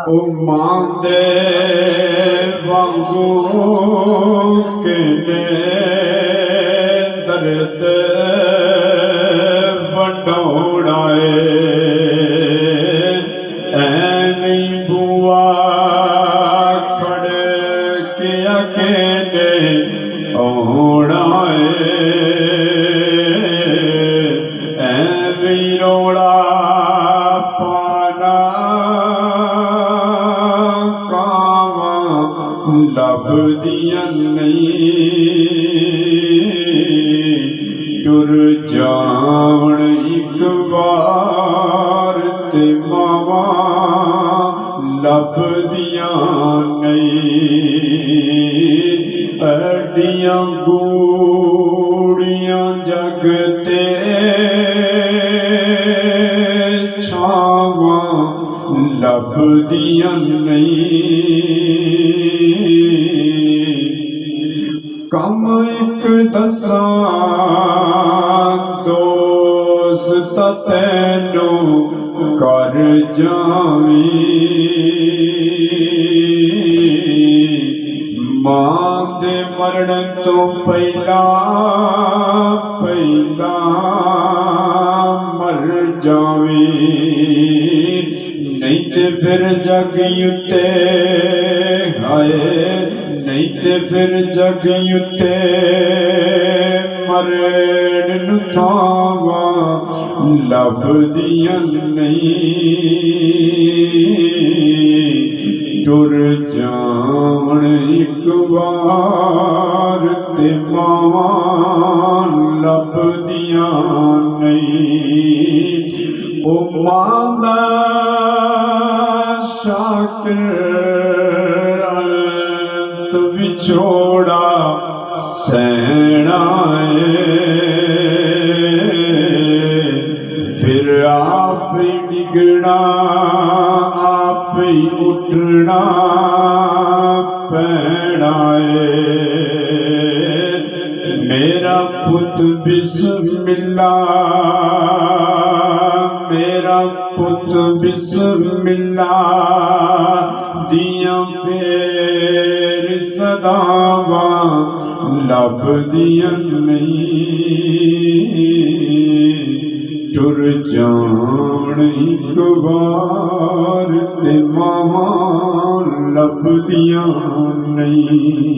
ਉਹ ਮਾਂ ਦੇ ਵਾਂਗੂ ਕਿਨੇ ਦਰਦ ਵੰਡਾਉਣਾਏ ਐਵੇਂ ਬੁਆ ਖੜ ਕੇ ਅਕੇਲੇ ਆਉਣਾ ਐਵੇਂ ਰੋਲਾ ਲੱਭਦੀਆਂ ਨਹੀਂ ਟੁਰ ਜਾਵਣ ਇੱਕ ਵਾਰ ਤੇ ਮਾਵਾਂ ਲੱਭਦੀਆਂ ਨਹੀਂ ਐਡੀਆਂ ਗੂੜੀਆਂ ਜਗ ਤੇ ਛਾਵਾਂ ਲੱਭਦੀਆਂ ਨਹੀਂ ਕੰਮ ਇੱਕ ਦੱਸਾਂ ਦੋਸਤ ਤੈਨੂੰ ਕਰ ਜਾਵੀਂ ਮਾਂ ਦੇ ਮਰਨ ਤੋਂ ਪਹਿਲਾਂ ਮਰ ਜਾਵੀਂ ਨਹੀਂ ਤੇ ਫਿਰ ਜਗ ਉੱਤੇ ਹਾਏ ਨਹੀਂ ਤੇ ਫਿਰ ਜਗ ਉੱਤੇ ਮਰਨ ਨੂੰ ਥਾਵਾਂ ਲੱਭਦੀਆਂ ਨਹੀਂ ਟੁਰ ਜਾਵਣ ਇੱਕ ਵਾਰ ਤੇ ਮਾਵਾਂ ਲੱਭਦੀਆਂ ਨਹੀਂ ਉਹ ਮਾਂ ਦਾ ਸ਼ਾਕਿਰ ਵਿਛੋੜਾ ਸਹਿਣਾ ਫਿਰ ਆਪ ਹੀ ਡਿੱਗਣਾ ਆਪ ਹੀ ਉੱਠਣਾ ਪੈਣਾ ਮੇਰਾ ਪੁੱਤ ਬਿਸਮਿਲ੍ਲਾ ਮੇਰਾ ਪੁੱਤ ਬਿਸਮਿਲ੍ਲਾ ਦੀਆਂ ਫੇਰ ਸਦਾਵਾਂ ਲੱਭਦੀਆਂ ਨਹੀਂ ਟੁਰ ਜਾਣ ਇੱਕ ਵਾਰ ਤੇ ਮਾਵਾਂ ਲੱਭਦੀਆਂ ਨਹੀਂ।